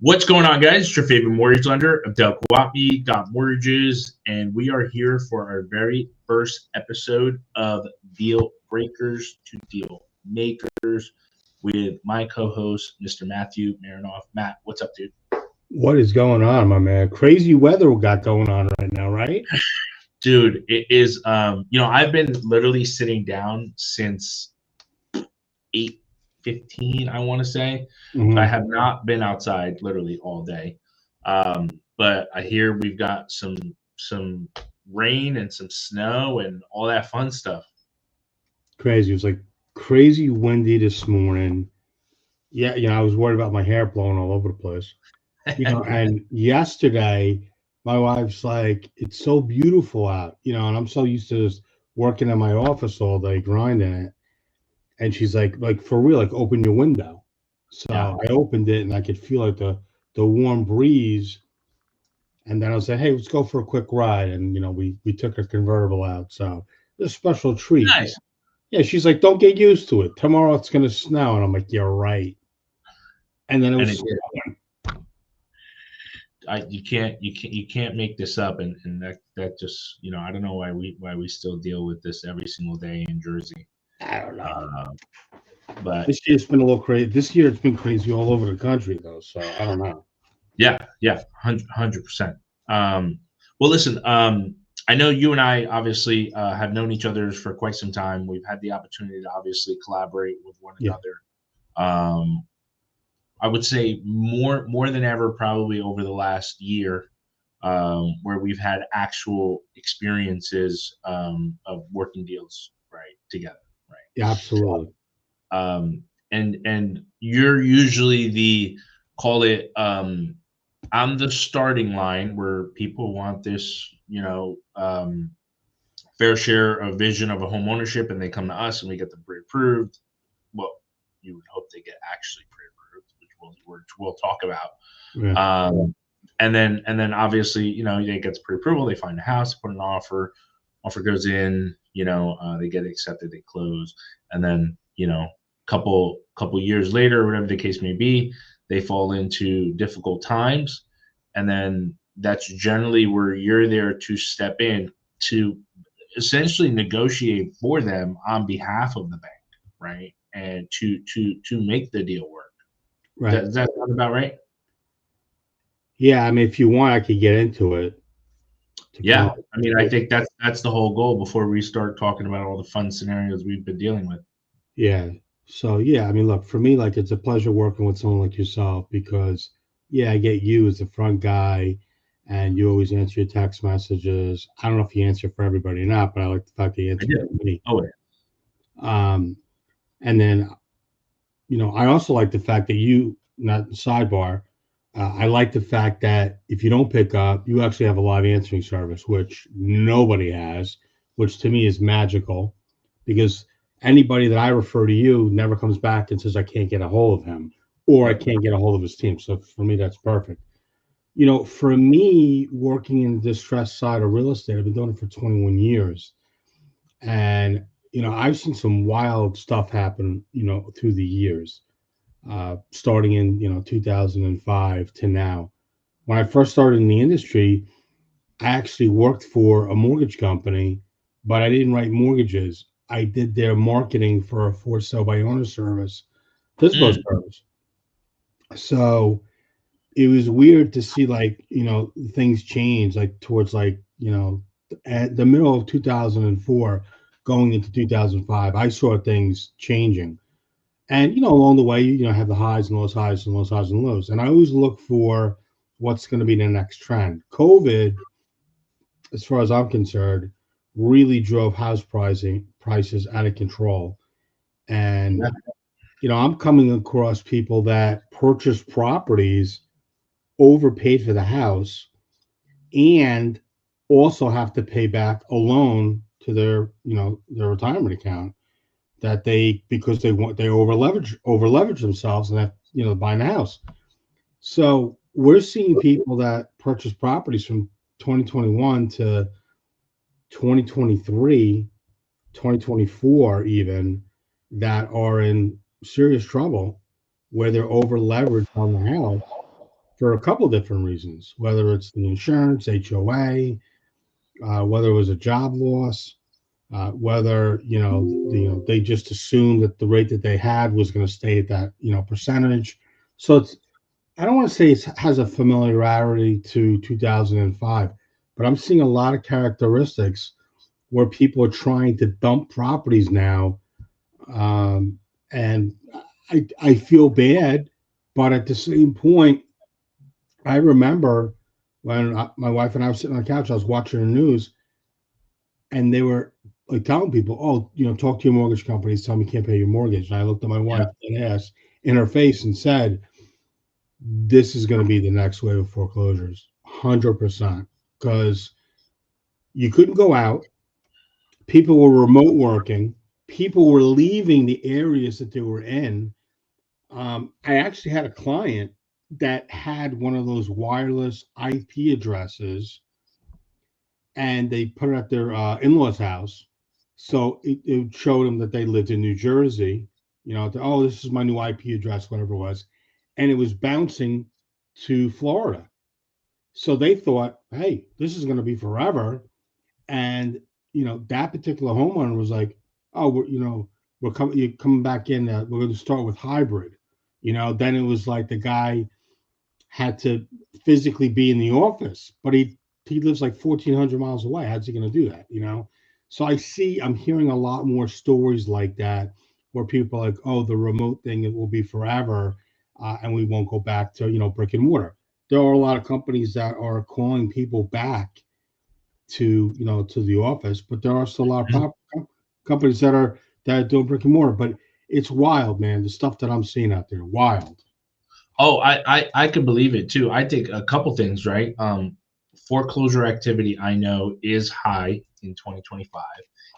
What's going on, guys? It's your favorite mortgage lender, Abdel Kawami, Got Mortgages, and we are here for our very first episode of Deal Breakers to Deal Makers with my co-host, Mr. Matthew Marinoff. Matt, what's up, dude? What is going on, my man? Crazy weather we got going on right now, right? Dude, it is, I've been literally sitting down since 8:15, I want to say. Mhm. I have not been outside literally all day. But I hear we've got some rain and some snow and all that fun stuff. Crazy. It was like crazy windy this morning. Yeah, I was worried about my hair blowing all over the place. And yesterday, my wife's like, "It's so beautiful out," and I'm so used to just working in my office all day, grinding it. And she's like for real, like open your window. So Yeah. I opened it and I could feel like the warm breeze. And then I said, "Hey, let's go for a quick ride." And we took a convertible out. So it's a special treat. Nice. Yeah, she's like, "Don't get used to it. Tomorrow it's gonna snow." And I'm like, "You're right." And then it was You can't make this up, and that just I don't know why we still deal with this every single day in Jersey. I don't know. But This year's been a little crazy. This year it's been crazy all over the country though. So I don't know. yeah, 100%. Well, listen, I know you and I obviously have known each other for quite some time. We've had the opportunity to obviously collaborate with one Yeah. another. I would say more than ever, probably over the last year, where we've had actual experiences of working deals right together, right? Yeah, absolutely. And you're usually the call it I'm the starting line where people want this, fair share of vision of a home ownership, and they come to us and we get them pre-approved. Well, you would hope they get actually pre-approved, which we'll talk about. Yeah. And then obviously, they get pre-approval, they find a house, put an offer goes in, they get accepted, they close, and then couple years later, whatever the case may be, they fall into difficult times, and then that's generally where you're there to step in to essentially negotiate for them on behalf of the bank, right? And to make the deal work. Right. Does that sound about right? Yeah, I mean, if you want, I could get into it. Yeah, I mean, I think that's the whole goal before we start talking about all the fun scenarios we've been dealing with. Yeah. So yeah, I mean, look, for me, like it's a pleasure working with someone like yourself because yeah, I get you as the front guy and you always answer your text messages. I don't know if you answer for everybody or not, but I like the fact that you answer for me. Oh, yeah. And then, I also like the fact that you, not sidebar, I like the fact that if you don't pick up, you actually have a live answering service, which nobody has, which to me is magical because anybody that I refer to you never comes back and says, I can't get a hold of him or I can't get a hold of his team. So for me, that's perfect. For me, working in the distressed side of real estate, I've been doing it for 21 years. And, I've seen some wild stuff happen, through the years, starting in, 2005 to now. When I first started in the industry, I actually worked for a mortgage company, but I didn't write mortgages. I did their marketing for a for sale by owner service, FSBO service. So it was weird to see things change towards at the middle of 2004 going into 2005. I saw things changing. And along the way, have the highs and lows, highs and lows, highs and lows. And I always look for what's going to be the next trend. COVID, as far as I'm concerned, really drove house prices out of control. And I'm coming across people that purchase properties, overpaid for the house, and also have to pay back a loan to their retirement account that because they over leverage themselves and have buying a house. So we're seeing people that purchase properties from 2021 to 2023, 2024 even, that are in serious trouble where they're over leveraged on the house for a couple different reasons, whether it's the insurance, HOA, whether it was a job loss, whether they just assumed that the rate that they had was going to stay at that percentage. So it's, I don't want to say it has a familiarity to 2005, but I'm seeing a lot of characteristics where people are trying to dump properties now, and I feel bad, but at the same point, I remember when my wife and I were sitting on the couch, I was watching the news, and they were like telling people, "Oh, talk to your mortgage companies, tell them you can't pay your mortgage." And I looked at my wife and asked in her face and said, "This is going to be the next wave of foreclosures, 100%, because you couldn't go out. People were remote working. People were leaving the areas that they were in." I actually had a client that had one of those wireless IP addresses, and they put it at their in-laws' house. So it showed them that they lived in New Jersey. Oh, this is my new IP address, whatever it was, and it was bouncing to Florida. So they thought, hey, this is going to be forever. And that particular homeowner was like, oh, you're coming back in. We're going to start with hybrid. Then it was like the guy had to physically be in the office, but he lives like 1,400 miles away. How's he going to do that? So I'm hearing a lot more stories like that where people are like, oh, the remote thing, it will be forever, and we won't go back to brick and mortar. There are a lot of companies that are calling people back to to the office, but there are still a lot of companies that are doing brick and mortar. But it's wild, man. The stuff that I'm seeing out there, wild. Oh, I could believe it too. I think a couple things, right? Foreclosure activity I know is high in 2025.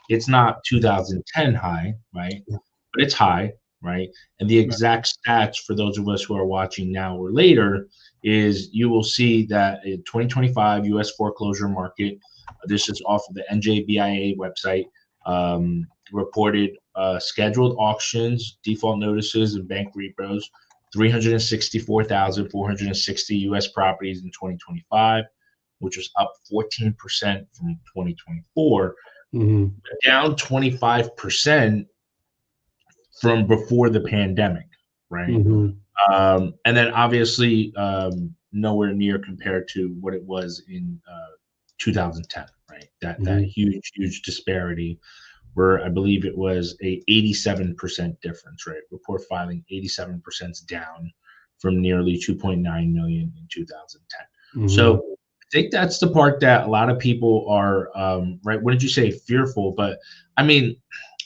It's not 2010 high, right? But it's high, right? And the exact stats for those of us who are watching now or later is you will see that in 2025 U.S. foreclosure market, this is off of the NJBIA website, reported scheduled auctions, default notices, and bank repos, 364,460 U.S. properties in 2025, which was up 14% from 2024, down 25% from before the pandemic, right? And then obviously nowhere near compared to what it was in 2010, right? That huge disparity, where I believe it was a 87% difference, right? Report filing 87% down from nearly 2.9 million in 2010. So I think that's the part that a lot of people are, right? What did you say? Fearful. But I mean,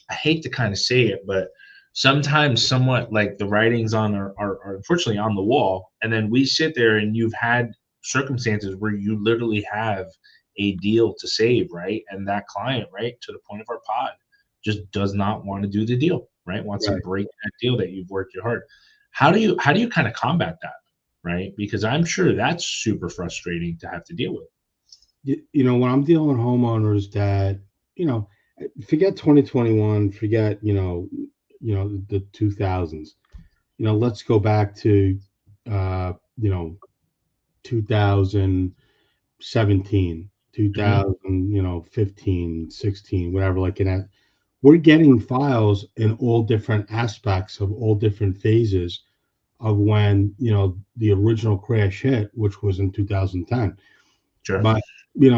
I hate to kind of say it, but sometimes somewhat like the writings on are unfortunately on the wall. And then we sit there and you've had circumstances where you literally have a deal to save, right? And that client, right, to the point of our pod, just does not want to do the deal, right? Wants to break that deal that you've worked your heart. How do you kind of combat that, right? Because I'm sure that's super frustrating to have to deal with. When I'm dealing with homeowners that, forget 2021, forget, the 2000s, let's go back to, 2017, 2015, 16, whatever, like that. We're getting files in all different aspects of all different phases of when, the original crash hit, which was in 2010. Sure. But,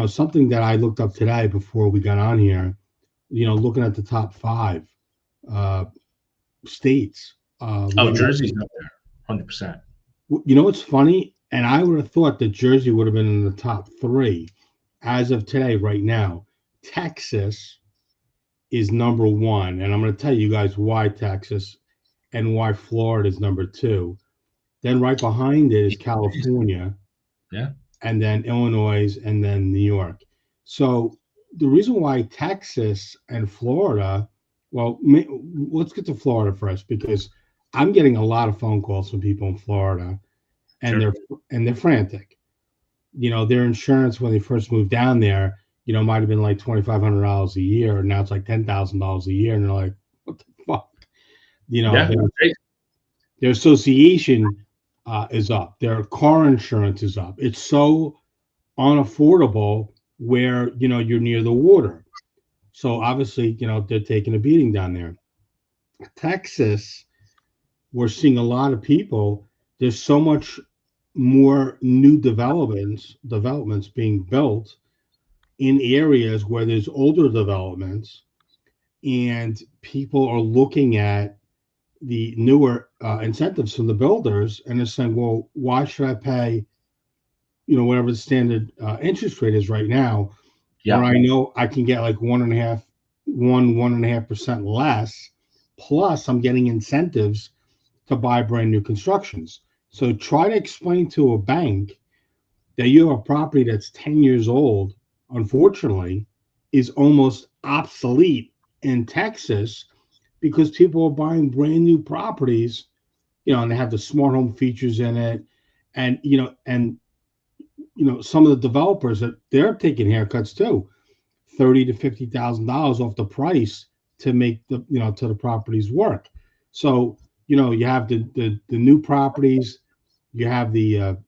something that I looked up today before we got on here, looking at the top 5 states. Jersey's up there, 100%. It's funny, and I would have thought that Jersey would have been in the top 3 as of today, right now. Texas is number 1, and I'm going to tell you guys why Texas and why Florida is number 2. Then right behind it is California, and then Illinois, and then New York. So the reason why Texas and Florida, well, let's get to Florida first, because I'm getting a lot of phone calls from people in Florida, and they're frantic. Their insurance when they first moved down there, might have been like $2,500 a year, and now it's like $10,000 a year, and they're like, "What the fuck?" Their association is up. Their car insurance is up. It's so unaffordable where you're near the water. So obviously, they're taking a beating down there. Texas, we're seeing a lot of people. There's so much more new developments being built in areas where there's older developments, and people are looking at the newer incentives from the builders, and they're saying, well, why should I pay whatever the standard interest rate is right now, where Yeah. I know I can get like 1.5% less, plus I'm getting incentives to buy brand new constructions. So try to explain to a bank that you have a property that's 10 years old, unfortunately, is almost obsolete in Texas because people are buying brand new properties, and they have the smart home features in it. And, some of the developers that they're taking haircuts too, $30,000 to $50,000 off the price to make to the properties work. So, you have the new properties, you have the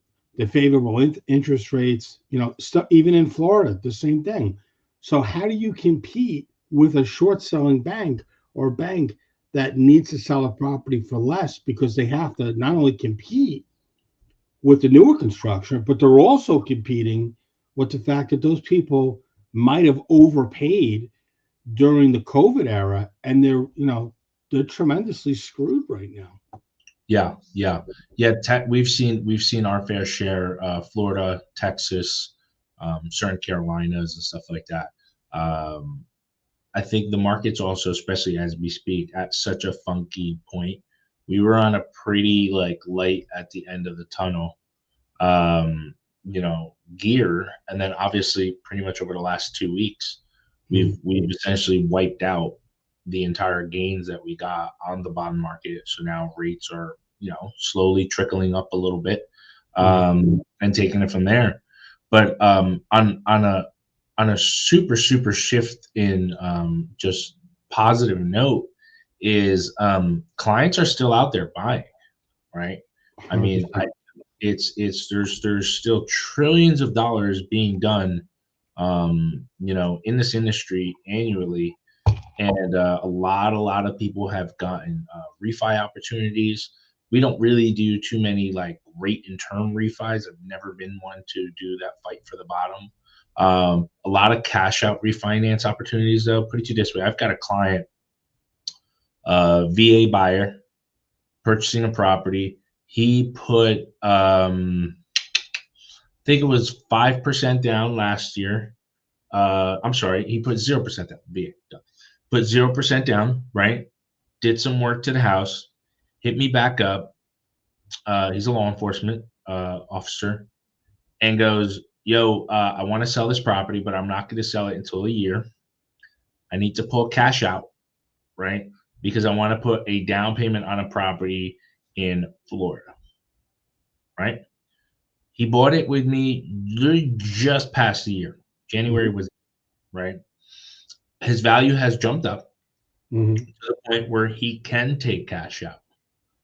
favorable interest rates, stuff, even in Florida, the same thing. So how do you compete with a short selling bank or a bank that needs to sell a property for less because they have to not only compete with the newer construction, but they're also competing with the fact that those people might have overpaid during the COVID era, and they're tremendously screwed right now. Yeah, yeah, yeah. We've seen our fair share. Florida, Texas, certain Carolinas, and stuff like that. I think the market's also, especially as we speak, at such a funky point. We were on a pretty like light at the end of the tunnel, gear, and then obviously pretty much over the last 2 weeks, we've essentially wiped out the entire gains that we got on the bond market. So now rates are, slowly trickling up a little bit, and taking it from there. But on a super shift in just positive note is clients are still out there buying, right? I mean, there's still trillions of dollars being done, in this industry annually, and a lot of people have gotten refi opportunities. We don't really do too many like rate and term refis. I've never been one to do that fight for the bottom. A lot of cash out refinance opportunities though. Put it to you this way: I've got a client, VA buyer, purchasing a property. He put, I think it was 5% down last year. I'm sorry, he put 0% down. VA put 0% down, right? Did some work to the house, hit me back up. He's a law enforcement officer, and goes, yo, I want to sell this property, but I'm not going to sell it until a year. I need to pull cash out, right? Because I want to put a down payment on a property in Florida, right? He bought it with me just past the year. January was, right? His value has jumped up to the point where he can take cash out.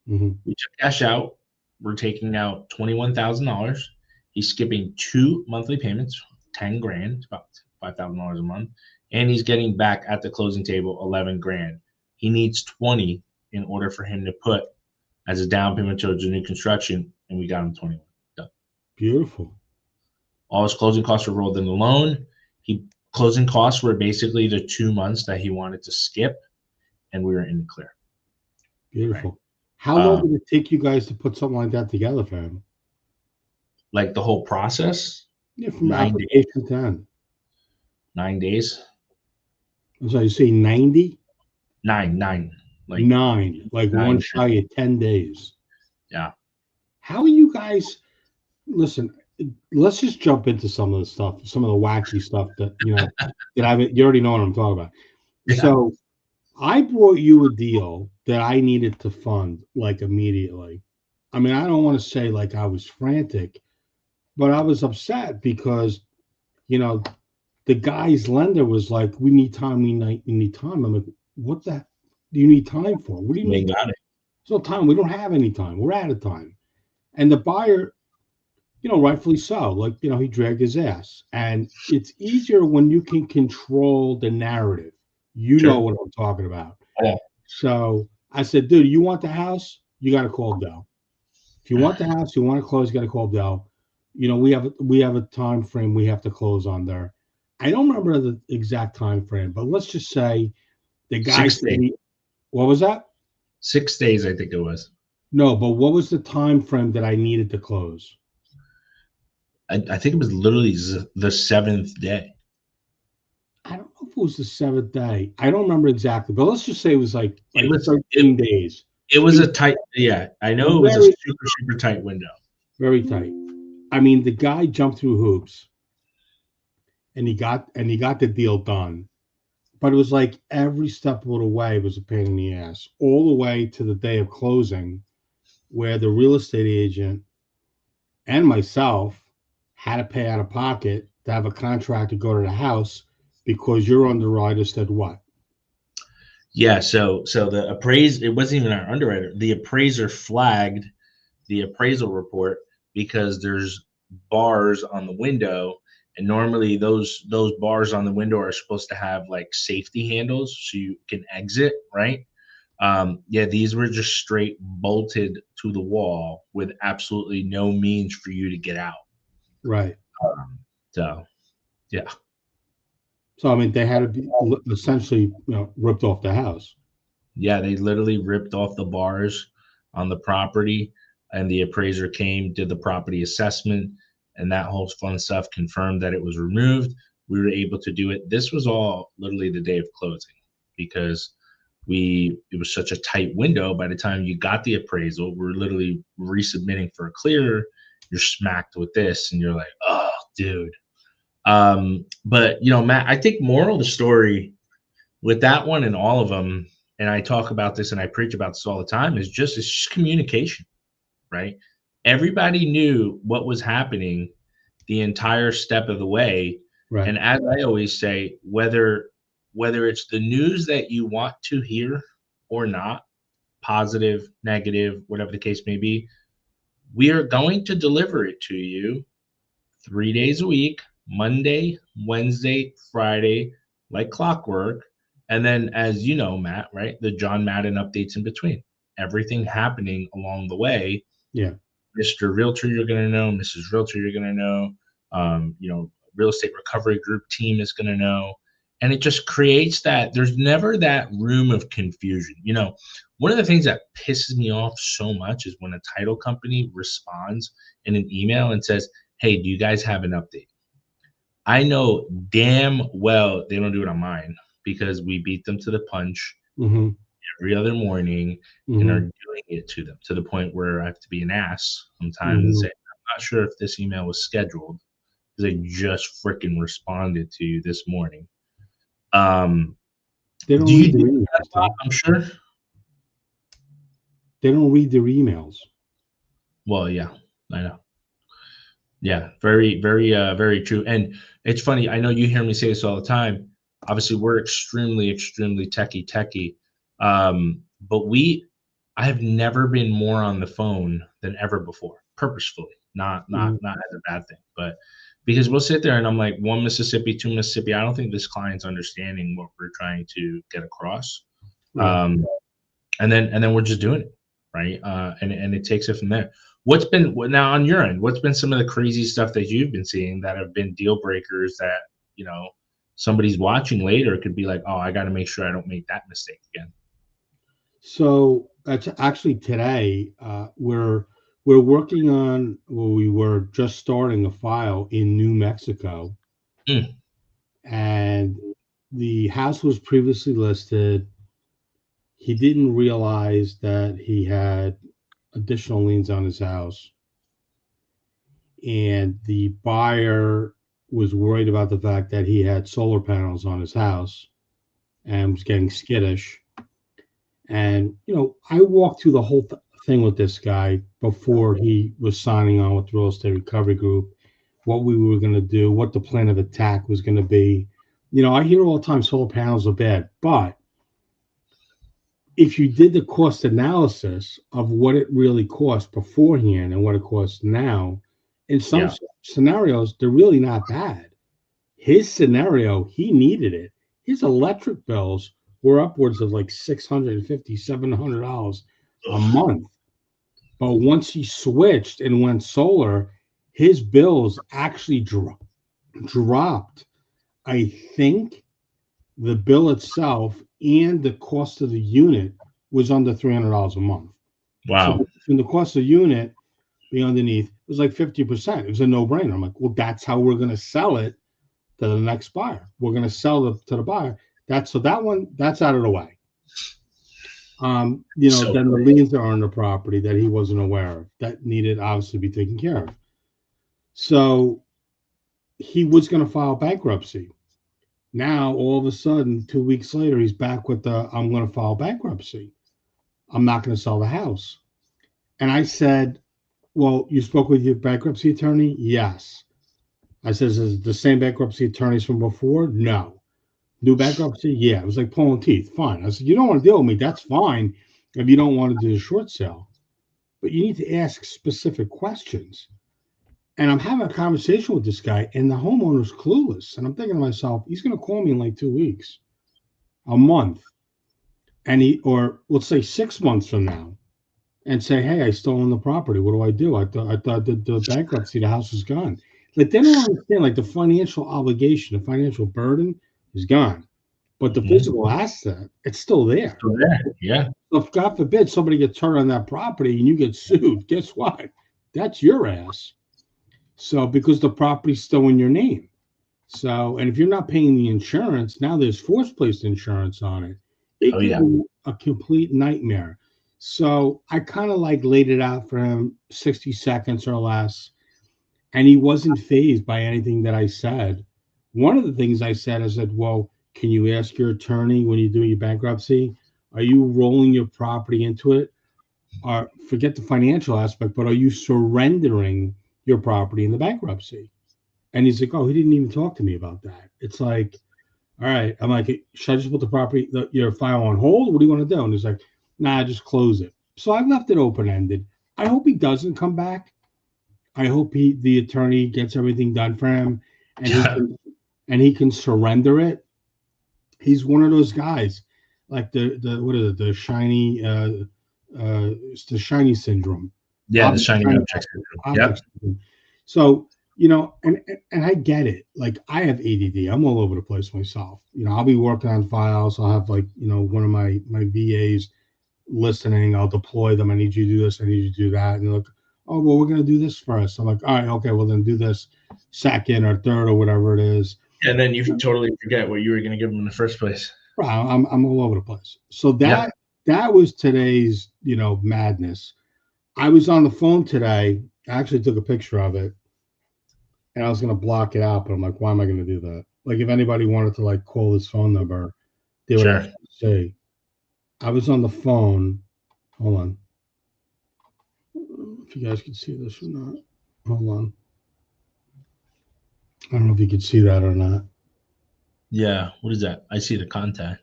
We took cash out. We're taking out $21,000. He's skipping 2 monthly payments, 10 grand, about $5,000 a month, and he's getting back at the closing table 11 grand. He needs 20 in order for him to put as a down payment towards a new construction, and we got him 21. Done. Beautiful. All his closing costs were rolled in the loan. Closing costs were basically the 2 months that he wanted to skip, and we were in the clear. Beautiful. Right. How long did it take you guys to put something like that together for him? Like the whole process? Yeah, from application to end. 9 days. So you say 90? Nine. Like 9, like 9, one shy of 10 days. Yeah. How are you guys? Listen, let's just jump into some of the stuff, some of the wacky stuff that you already know what I'm talking about. Yeah. So I brought you a deal that I needed to fund like immediately. I mean, I don't want to say like I was frantic, but I was upset because, the guy's lender was like, we need time. We need time. I'm like, what the do you need time for? What do you mean? Got it. There's no time. We don't have any time. We're out of time. And the buyer, rightfully so, like, he dragged his ass. And it's easier when you can control the narrative. You know Sure. what I'm talking about. Yeah. So I said, dude, you want the house? You got to call Dell. If you want the house, you want to close, you got to call Dell. We have a time frame we have to close on there. I don't remember the exact time frame, but let's just say the guy 6 days. said what was that? 6 days, I think it was. No, but what was the time frame that I needed to close? I think it was literally the 7th day. I don't know if it was the 7th day. I don't remember exactly, but let's just say it was like It was 13 days. it was a tight. Yeah, I know it was a Very, super tight window. very tight. I mean, the guy jumped through hoops and he got the deal done. But it was like every step of the way was a pain in the ass, all the way to the day of closing, where the real estate agent and myself had to pay out of pocket to have a contract to go to the house because your underwriter said what? Yeah, so the it wasn't even our underwriter. The appraiser flagged the appraisal report because there's bars on the window, and normally those bars on the window are supposed to have like safety handles so you can exit, right? Yeah, these were just straight bolted to the wall with absolutely no means for you to get out. Right. So, yeah. So I mean, they had to be essentially, ripped off the house. Yeah, they literally ripped off the bars on the property, and the appraiser came, did the property assessment, and that whole fun stuff confirmed that it was removed. We were able to do it. This was all literally the day of closing because it was such a tight window. By the time you got the appraisal, we're literally resubmitting for a clear. You're smacked with this, and you're like, oh, dude. But Matt, I think moral of the story with that one and all of them, and I talk about this and I preach about this all the time, it's just communication, right? Everybody knew what was happening the entire step of the way. Right. And as I always say, whether it's the news that you want to hear or not, positive, negative, whatever the case may be, we are going to deliver it to you 3 days a week, Monday, Wednesday, Friday, like clockwork. And then, as you know, Matt, right, the John Madden updates in between, everything happening along the way. Yeah. Mr. Realtor, you're going to know. Mrs. Realtor, you're going to know. Real estate recovery group team is going to know. And it just creates that there's never that room of confusion. One of the things that pisses me off so much is when a title company responds in an email and says, hey, do you guys have an update? I know damn well they don't do it on mine because we beat them to the punch every other morning and are doing it to them to the point where I have to be an ass sometimes and say, I'm not sure if this email was scheduled because I just freaking responded to you this morning. They don't read their emails. I'm sure. They don't read their emails. Well, yeah, I know. Yeah, very, very, very true. And it's funny. I know you hear me say this all the time. Obviously, we're extremely, extremely techie. But I have never been more on the phone than ever before, purposefully, not as a bad thing, but because we'll sit there and I'm like, 1 Mississippi, 2 Mississippi. I don't think this client's understanding what we're trying to get across. And then we're just doing it. Right. And it takes it from there. What's been now on your end? What's been some of the crazy stuff that you've been seeing that have been deal breakers that, somebody's watching later could be like, oh, I got to make sure I don't make that mistake again. So that's actually today we're working on, we were just starting a file in New Mexico. And the house was previously listed. He didn't realize that he had additional liens on his house. And the buyer was worried about the fact that he had solar panels on his house and was getting skittish. And, I walked through the whole thing with this guy before he was signing on with the Real Estate Recovery Group, what we were going to do, what the plan of attack was going to be. I hear all the time solar panels are bad, but if you did the cost analysis of what it really cost beforehand and what it costs now, in some Yeah. scenarios, they're really not bad. His scenario, he needed it. His electric bills were upwards of like $650, $700 a month. But once he switched and went solar, his bills actually dropped. I think the bill itself and the cost of the unit was under $300 a month. Wow. So when the cost of the unit being underneath, it was like 50%. It was a no-brainer. I'm like, well, that's how we're going to sell it to the next buyer. We're going to sell it to the buyer. That's out of the way. Then the liens are on the property that he wasn't aware of that needed obviously to be taken care of. So he was going to file bankruptcy. Now, all of a sudden, 2 weeks later, he's back with I'm going to file bankruptcy. I'm not going to sell the house. And I said, well, you spoke with your bankruptcy attorney? Yes. I said, is it the same bankruptcy attorneys from before? No. New bankruptcy? Yeah. It was like pulling teeth. Fine. I said, you don't want to deal with me. That's fine if you don't want to do the short sale. But you need to ask specific questions. And I'm having a conversation with this guy, and the homeowner's clueless. And I'm thinking to myself, he's going to call me in like 2 weeks, a month, or let's say 6 months from now, and say, hey, I still own the property. What do I do? I thought the bankruptcy, the house is gone. Like, they don't understand, like, the financial obligation, the financial burden is gone. But the physical asset, it's still there. Still there. Yeah. So if, God forbid, somebody gets hurt on that property and you get sued, guess what? That's your ass. So, because the property's still in your name. So, and if you're not paying the insurance, now there's force-placed insurance on it. It can be a complete nightmare. So I kind of like laid it out for him 60 seconds or less. And he wasn't fazed by anything that I said. One of the things I said, well, can you ask your attorney when you do your bankruptcy, are you rolling your property into it? Or forget the financial aspect, but are you surrendering your property in the bankruptcy? And he's like, oh, he didn't even talk to me about that. It's like, all right. I'm like, should I just put the property, your file on hold? What do you want to do? And he's like, nah, just close it. So I've left it open-ended. I hope he doesn't come back. I hope the attorney gets everything done for him and he can surrender it. He's one of those guys, like the shiny syndrome. Yeah, the shiny object syndrome. Yep. So, and I get it. Like, I have ADD. I'm all over the place myself. I'll be working on files. I'll have one of my VAs listening. I'll deploy them. I need you to do this. I need you to do that. And they're like, oh, well, we're going to do this first. I'm like, all right, okay, well, then do this second or third or whatever it is. And then you totally forget what you were going to give them in the first place. Right. I'm all over the place. So that was today's, madness. I was on the phone today. I actually took a picture of it. And I was going to block it out, but I'm like, why am I going to do that? Like, if anybody wanted to call this phone number, they would have to say, I was on the phone. Hold on. If you guys can see this or not. Hold on. I don't know if you can see that or not. Yeah. What is that? I see the contact.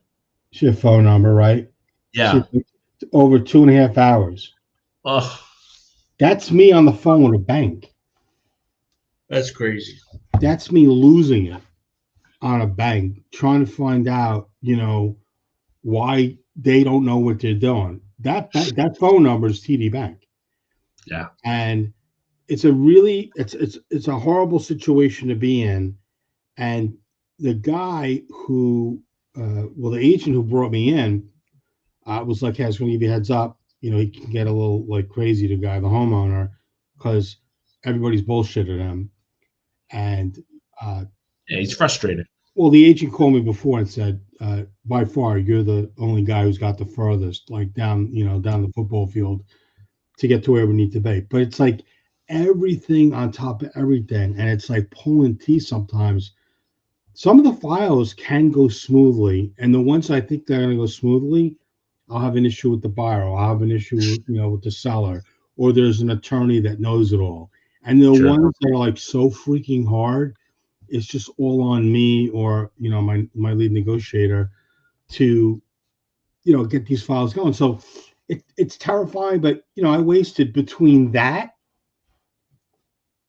It's your phone number, right? Yeah. Over 2.5 hours. Oh. That's me on the phone with a bank. That's crazy. That's me losing it on a bank, trying to find out, why they don't know what they're doing. That phone number is TD Bank. Yeah. And it's a horrible situation to be in. And the guy who, the agent who brought me in, was like, hey, I was going to give you a heads up. He can get a little crazy, the guy, the homeowner, because everybody's bullshitted him. And he's frustrated. Well, the agent called me before and said, by far, you're the only guy who's got the furthest, down the football field to get to where we need to be. But it's like everything on top of everything. And it's like pulling teeth sometimes. Some of the files can go smoothly. And the ones I think they're going to go smoothly, I'll have an issue with the buyer. Or I'll have an issue with the seller. Or there's an attorney that knows it all. And the ones that are so freaking hard, it's just all on me or my lead negotiator to get these files going. So it's terrifying, but I wasted between that,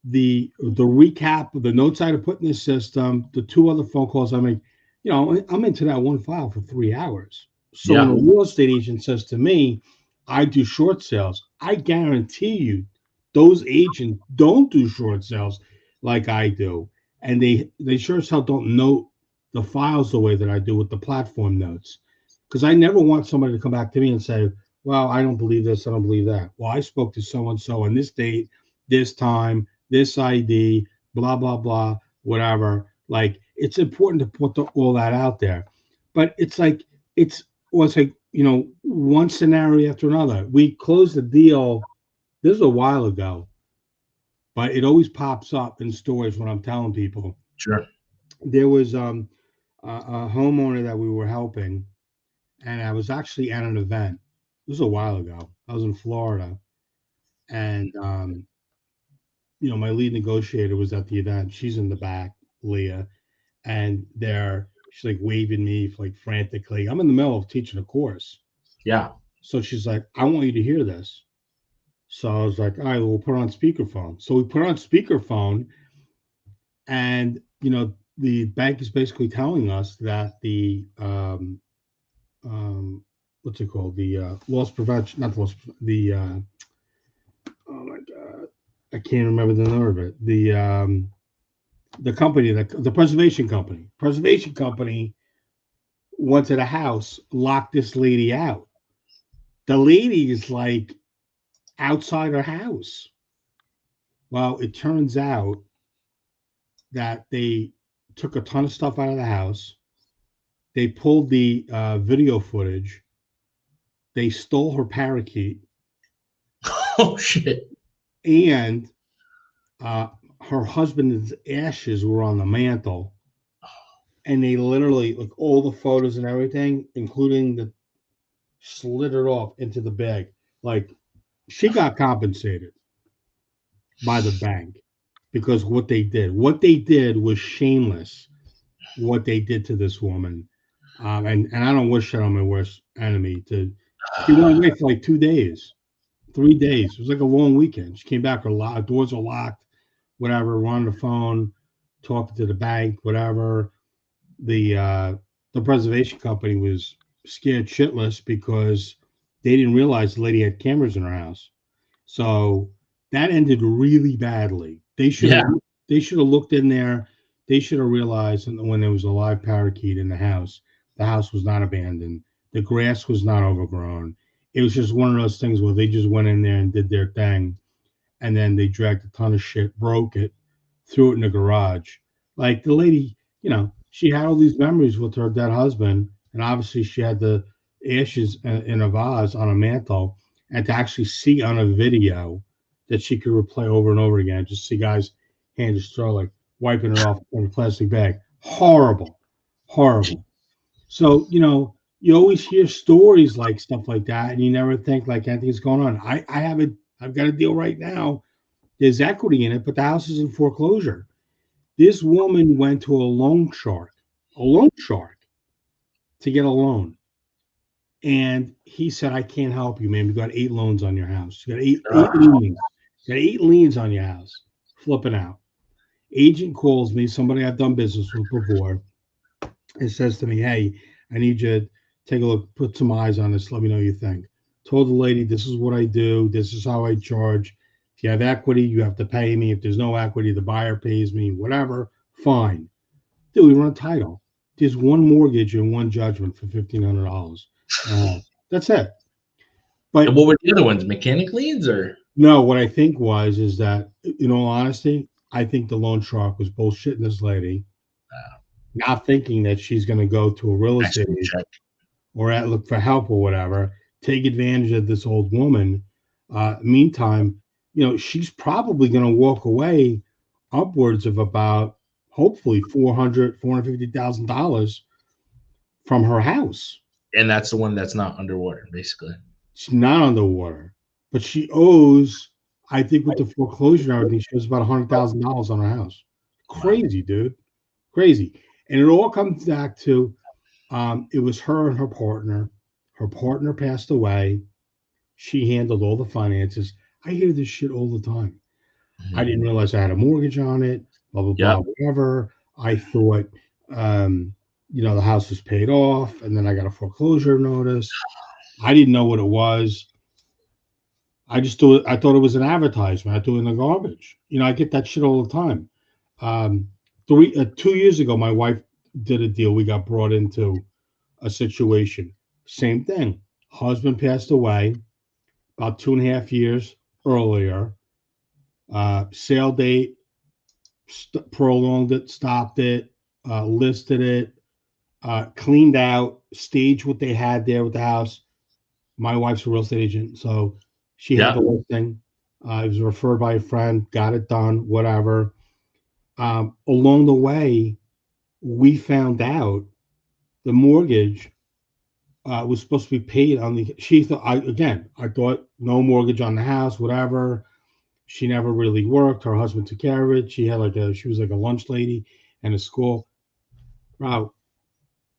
the recap of the notes I had to put in the system, the 2 other phone calls I made. I'm into that one file for 3 hours. So when Yeah. a real estate agent says to me, I do short sales, I guarantee you those agents don't do short sales like I do. And they sure as hell don't note the files the way that I do with the platform notes. Because I never want somebody to come back to me and say, well, I don't believe this, I don't believe that. Well, I spoke to so and so on this date, this time, this ID, blah, blah, blah, whatever. Like, it's important to put all that out there. But it's like, one scenario after another. We closed the deal, this was a while ago, but it always pops up in stories when I'm telling people. Sure. There was a homeowner that we were helping, and I was actually at an event. This was a while ago. I was in Florida, and my lead negotiator was at the event. She's in the back, Leah, and she's like waving me like frantically. I'm in the middle of teaching a course. Yeah. So she's like, I want you to hear this. So I was like, all right, we'll put it on speakerphone. So we put it on speakerphone, and the bank is basically telling us that the what's it called? The loss prevention, not loss, the oh my god, I can't remember the name of it. The company, the preservation company went to the house, locked this lady out. The lady is like outside her house. Well, it turns out that they took a ton of stuff out of the house. They pulled the video footage. They stole her parakeet. Oh shit. And her husband's ashes were on the mantle. And they literally, like, all the photos and everything, including the slid it off into the bag. Like, she got compensated by the bank because what they did was shameless. What they did to this woman, and I don't wish that on my worst enemy. She went away for like 2 days, 3 days. It was like a long weekend. She came back, her doors are locked, whatever. We're on the phone, talking to the bank, whatever. The preservation company was scared shitless because they didn't realize the lady had cameras in her house. So that ended really badly. They should have looked in there. They should have realized when there was a live parakeet in the house was not abandoned. The grass was not overgrown. It was just one of those things where they just went in there and did their thing, and then they dragged a ton of shit, broke it, threw it in the garage. Like, the lady, she had all these memories with her dead husband, and obviously she had the ashes in a vase on a mantle, and to actually see on a video that she could replay over and over again, just see guys hand just throw, like, wiping it off in a plastic bag. Horrible. So, you always hear stories like stuff like that, and you never think like anything's going on. I've got a deal right now. There's equity in it, but the house is in foreclosure. This woman went to a loan shark to get a loan. And he said, I can't help you, man. You've got 8 loans on your house. You got eight liens. You got 8 liens on your house. Flipping out. Agent calls me, somebody I've done business with before, and says to me, hey, I need you to take a look, put some eyes on this, let me know what you think. Told the lady, this is what I do, this is how I charge. If you have equity, you have to pay me. If there's no equity, the buyer pays me, whatever, fine. Dude, we run a title. There's one mortgage and one judgment for $1,500. That's it. But and what were the other ones? Mechanic liens or? No, what I think is that, in all honesty, I think the loan shark was bullshitting this lady, not thinking that she's going to go to a real estate agent or look for help or whatever, take advantage of this old woman. Meantime, she's probably going to walk away upwards of about, hopefully, $450,000 from her house. And that's the one that's not underwater, basically. She's not underwater, but she owes, I think, with the foreclosure and everything, she owes about $100,000 on her house. Crazy, dude. Crazy. And it all comes back to, it was her and her partner. Her partner passed away. She handled all the finances. I hear this shit all the time. I Mhm. didn't realize I had a mortgage on it, blah, blah, Yep. blah, whatever. I thought, um, the house was paid off, and then I got a foreclosure notice. I didn't know what it was. I thought it was an advertisement. I threw it in the garbage. I get that shit all the time. Um, 2 years ago, my wife did a deal. We got brought into a situation. Same thing. Husband passed away about 2.5 years earlier. Sale date, prolonged it, stopped it, listed it, cleaned out, staged what they had there with the house. My wife's a real estate agent, so she had the Yep. listing. It was referred by a friend, got it done, whatever. Along the way, we found out the mortgage was supposed to be paid on the. She thought, I thought no mortgage on the house, whatever. She never really worked. Her husband took care of it. She was like a lunch lady and a school. Wow.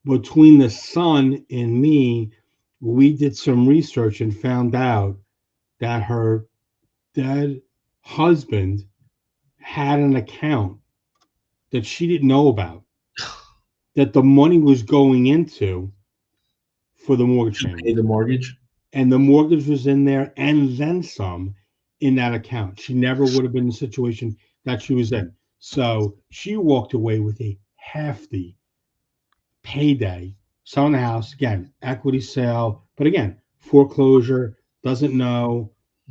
Between the son and me, we did some research and found out that her dead husband had an account that she didn't know about, that the money was going into for the mortgage To pay payment. the mortgage. And the mortgage was in there and then some in that account. She never would have been in the situation that she was in. So she walked away with a hefty payday, selling the house again, equity sale, but again, foreclosure, doesn't know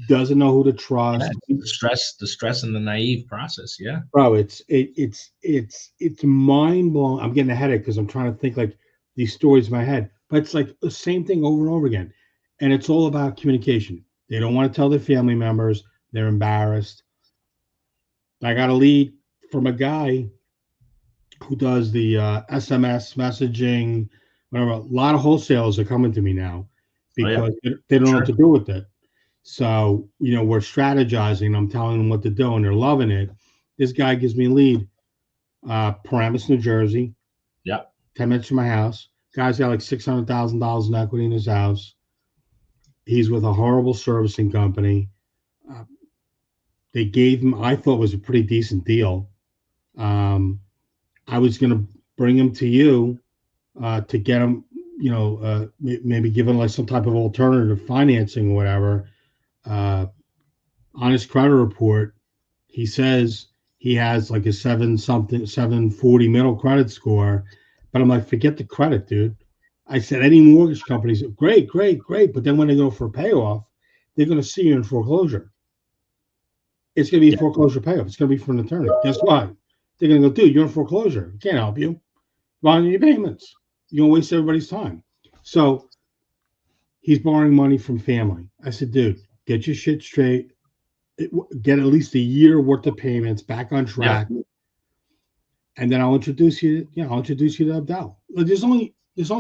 who to Yeah. trust. The stress and the naive process. Yeah. Bro, it's mind blowing. I'm getting a headache because I'm trying to think like these stories in my head, but it's like the same thing over and over again, and it's all about communication. They don't want to tell their family members. They're embarrassed. I got a lead from a guy who does the SMS messaging, whatever. A lot of wholesalers are coming to me now Oh yeah. because they don't know what Sure. to do with it. So, we're strategizing. I'm telling them what to do, and they're loving it. This guy gives me a lead, Paramus, New Jersey, Yeah. 10 minutes from my house. Guy's got like $600,000 in equity in his house. He's with a horrible servicing company. Uh, they gave him, I thought was a pretty decent deal. Um, I was going to bring him to you to get him, maybe give him like some type of alternative financing or whatever. Uh, on his credit report, he says he has like a 740 middle credit score. But I'm like, forget the credit, dude. I said, any mortgage companies, great, great, great. But then when they go for a payoff, they're going to see you in foreclosure. It's going to be a Yeah. foreclosure payoff. It's going to be from an attorney. Guess what? They're going to go, dude, you're in foreclosure. We can't help you. On your payments. You're going to waste everybody's time. So he's borrowing money from family. I said, dude, get your shit straight. Get at least a year worth of payments back on Yeah. track, and then I'll introduce you. I'll introduce you to Abdel. There's only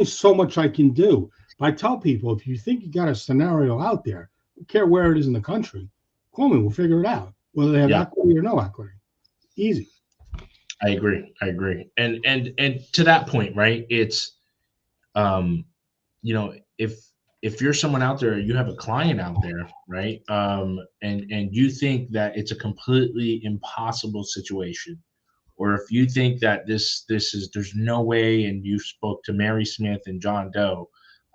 so much I can do. But I tell people, if you think you got a scenario out there, I don't care where it is in the country, call me. We'll figure it out. Whether they have Yeah. equity or no equity, easy. I agree. I agree. And to that point, right? It's um, if you're someone out there, you have a client out there, right? And you think that it's a completely impossible situation, or if you think that this is there's no way, and you spoke to Mary Smith and John Doe,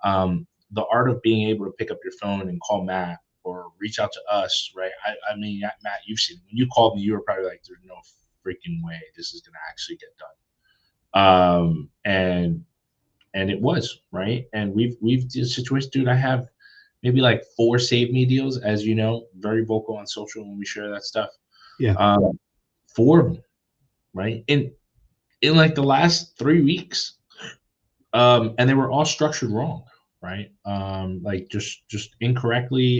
the art of being able to pick up your phone and call Matt or reach out to us, right? I mean, Matt, you've seen it. When you called me, you were probably like, "There's no freaking way this is going to actually get done." And it was right. And we've did situations, dude. I have maybe like 4 save me deals, as you know, very vocal on social when we share that stuff. Yeah. Um, 4 of them, right? In like the last 3 weeks, and they were all structured wrong, right? Like just incorrectly,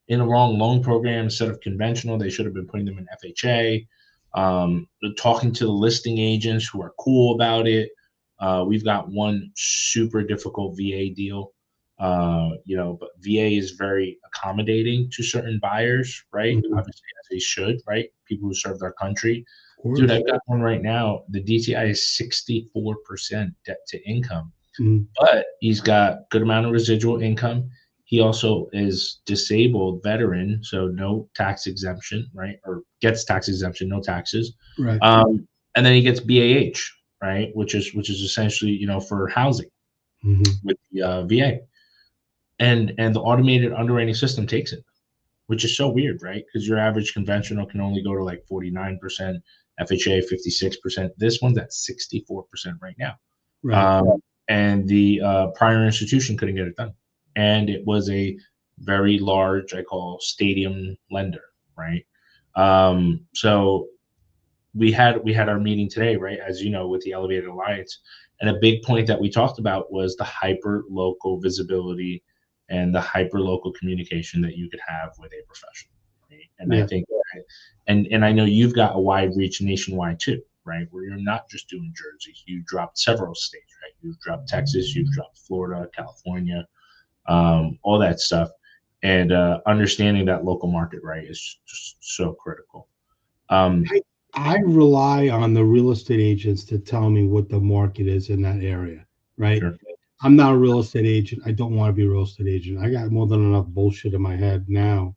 in the wrong loan program instead of conventional. They should have been putting them in FHA. Talking to the listing agents who are cool about it. We've got one super difficult VA deal. But VA is very accommodating to certain buyers, right? Mhm. Obviously, as they should, right? People who serve their country. Of Dude, course. I've got one right now. The DTI is 64% debt to income. Mhm. but he's got good amount of residual income. He also is disabled veteran, so no tax exemption, right? Or gets tax exemption, no taxes. Right. And then he gets BAH, right? Which is essentially, for housing Mhm. with the VA, and the automated underwriting system takes it, which is so weird, right? Because your average conventional can only go to like 49%, FHA 56%. This one's at 64% right now. Right. And the prior institution couldn't get it done. And it was a very large, I call stadium lender, right? So we had our meeting today, right? As you know, with the Elevated Alliance, and a big point that we talked about was the hyper local visibility and the hyper local communication that you could have with a professional, right? And I Yeah. think, and I know you've got a wide reach nationwide too, right? Where you're not just doing Jersey, you dropped several states, right? You've dropped Texas, you've dropped Florida, California, all that stuff, and understanding that local market, right, is just so critical. Um, I rely on the real estate agents to tell me what the market is in that area, right? sure, I'm not a real estate agent. I don't want to be a real estate agent. I got more than enough bullshit in my head now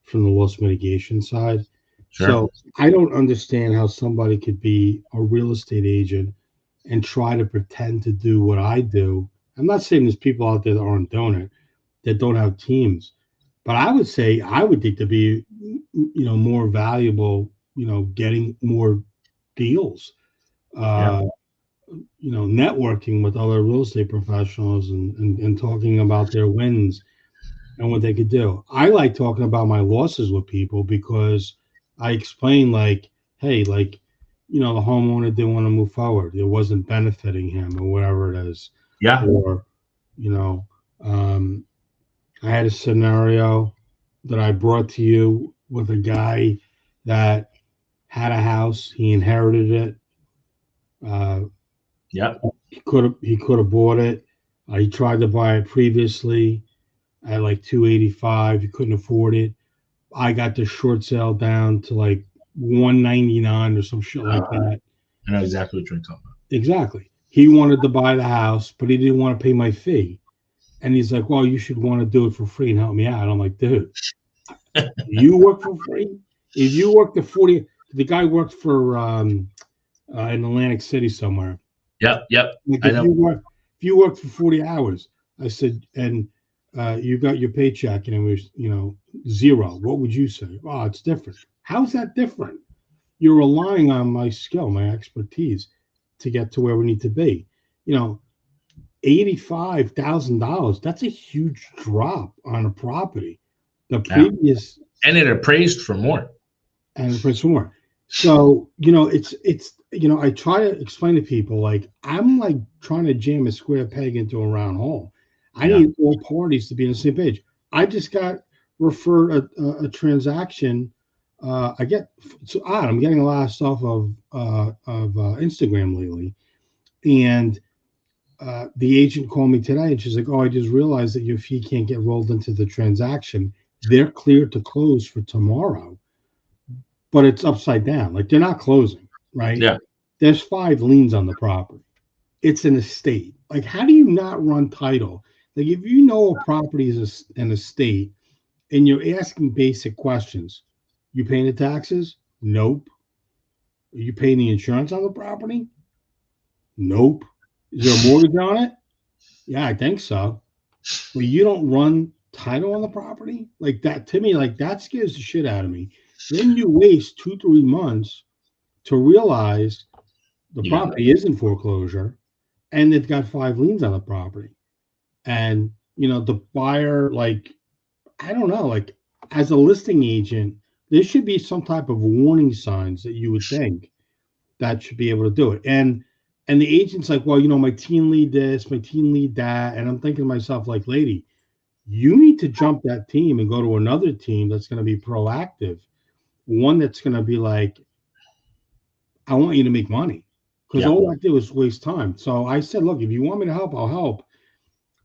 from the loss mitigation side. sure, So I don't understand how somebody could be a real estate agent and try to pretend to do what I do. I'm not saying there's people out there that aren't doing it, that don't have teams, but I would say I would think to be, more valuable, getting more deals, yeah, uh, networking with other real estate professionals and talking about their wins and what they could do. I like talking about my losses with people because I explain like, hey, like, the homeowner didn't want to move forward. It wasn't benefiting him or whatever it is. yeah, Or, you know, um, I had a scenario that I brought to you with a guy that had a house. He inherited it. Uh, yeah, he could have bought it. He tried to buy it previously at like 285. He couldn't afford it. I got the short sale down to like 199 or some shit like that. I know exactly what you're talking about. Exactly. He wanted to buy the house, but he didn't want to pay my fee. And he's like, "Well, you should want to do it for free and help me out." I'm like, "Dude, you work for free? If you work the 40, the guy worked for in Atlantic City somewhere. Yep, yep, Like I know. if you worked for 40 hours, I said, and you got your paycheck and it was, zero. What would you say? Oh, it's different. How's that different? You're relying on my skill, my expertise to get to where we need to be. You know, $85,000. That's a huge drop on a property. The Yeah, previous and it appraised for more. and for some more. So, I try to explain to people like I'm like trying to jam a square peg into a round hole. I Yeah, need all parties to be on the same page. I just got referred a transaction. I get it's odd. I'm getting a lot of stuff of Instagram lately, and the agent called me today, and she's like, "Oh, I just realized that your fee can't get rolled into the transaction. They're cleared to close for tomorrow." But it's upside down. Like they're not closing, right? yeah, There's 5 liens on the property. It's an estate. Like, how do you not run title? Like, if you know a property is an estate and you're asking basic questions, you paying the taxes? Nope. Are you paying the insurance on the property? Nope. Is there a mortgage on it? Yeah, I think so. But you don't run title on the property? Like that, to me, like that scares the shit out of me. Then you waste 2, 3 months to realize the you got it. property is in foreclosure and they've got 5 liens on the property. And, the buyer, like, I don't know, like, as a listing agent, there should be some type of warning signs that you would think that should be able to do it. And the agent's like, well, my team lead this, my team lead that. And I'm thinking to myself, like, lady, you need to jump that team and go to another team that's going to be proactive, one that's going to be like, I want you to make money because Yeah, all I did was waste time. So I said, look, if you want me to help, I'll help,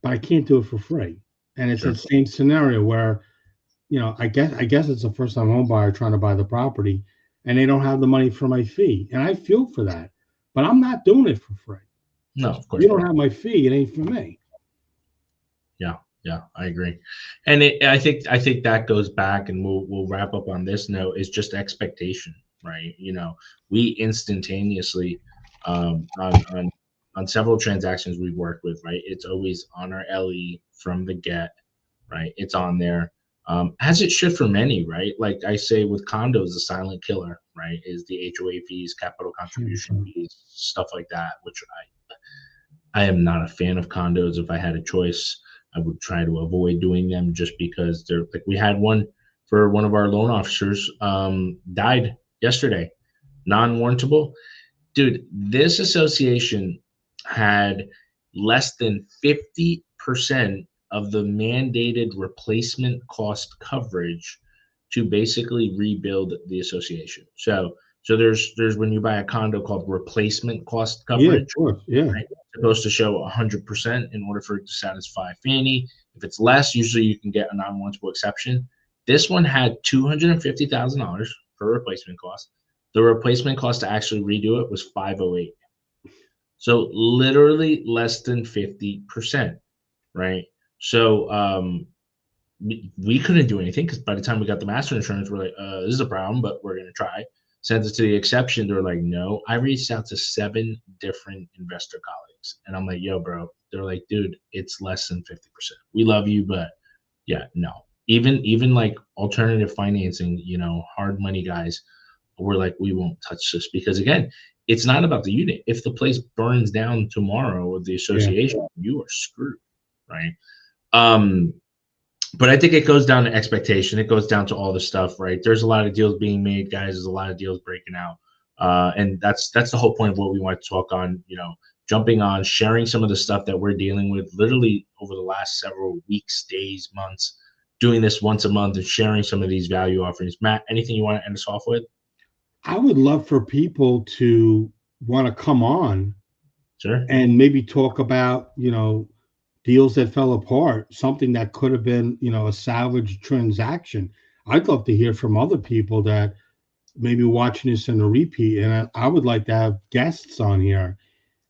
but I can't do it for free. And it's sure. that same scenario where, I guess it's a first time home buyer trying to buy the property and they don't have the money for my fee. And I feel for that, but I'm not doing it for free. No, of course You don't not. have my fee, it ain't for me. Yeah, I agree. And I think that goes back, and we'll wrap up on this note, is just expectation, right? We instantaneously, on several transactions we've worked with, right? It's always on our LE from the get, right? It's on there. As it should for many, right? Like I say with condos, the silent killer, right, is the HOA fees, capital contribution fees, stuff like that, which I am not a fan of condos. If I had a choice, I would try to avoid doing them, just because they're like, we had one for one of our loan officers, died yesterday, non-warrantable. Dude, this association had less than 50% of the mandated replacement cost coverage to basically rebuild the association. So there's when you buy a condo called replacement cost Yeah, of coverage, course. Yeah. right? It's supposed to show 100% in order for it to satisfy Fannie. If it's less, usually you can get a non-warrantable exception. This one had $250,000 for replacement cost. The replacement cost to actually redo it was 508. So literally less than 50%, right? So we couldn't do anything, because by the time we got the master insurance, we're like, this is a problem, but we're gonna try. Sent it to the exception. They're like, no. I reached out to 7 different investor colleagues, and I'm like, yo, bro. They're like, dude, it's less than 50%. We love you, but yeah, no. Even like alternative financing, hard money guys, we're like, we won't touch this, because again, it's not about the unit. If the place burns down tomorrow with the Yeah. association, you are screwed, right? Um, but I think it goes down to expectation. It goes down to all the stuff, right? There's a lot of deals being made, guys. There's a lot of deals breaking out, and that's the whole point of what we want to talk on. Jumping on, sharing some of the stuff that we're dealing with, literally over the last several weeks, days, months, doing this once a month and sharing some of these value offerings. Matt, anything you want to end us off with? I would love for people to want to come on Sure. and maybe talk about, deals that fell apart, something that could have been, a salvage transaction. I'd love to hear from other people that maybe watching this in a repeat. And I would like to have guests on here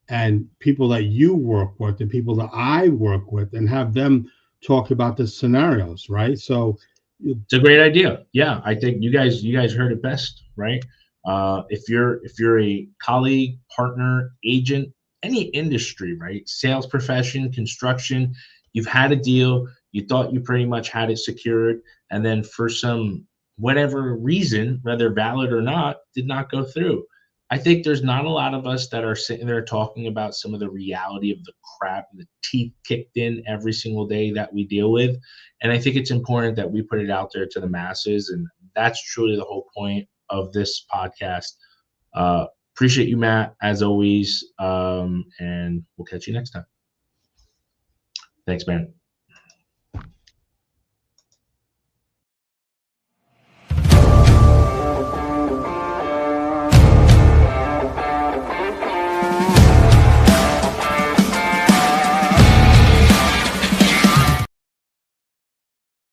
and people that you work with and people that I work with, and have them talk about the scenarios, right? So It's a great idea. Yeah, I think you guys heard it best, right? If you're a colleague, partner, agent, any industry, right? Sales profession, construction, you've had a deal, you thought you pretty much had it secured, and then for some whatever reason, whether valid or not, did not go through. I think there's not a lot of us that are sitting there talking about some of the reality of the crap and the teeth kicked in every single day that we deal with. And I think it's important that we put it out there to the masses. And that's truly the whole point of this podcast. Appreciate you, Matt, as always. And we'll catch you next time. Thanks, man.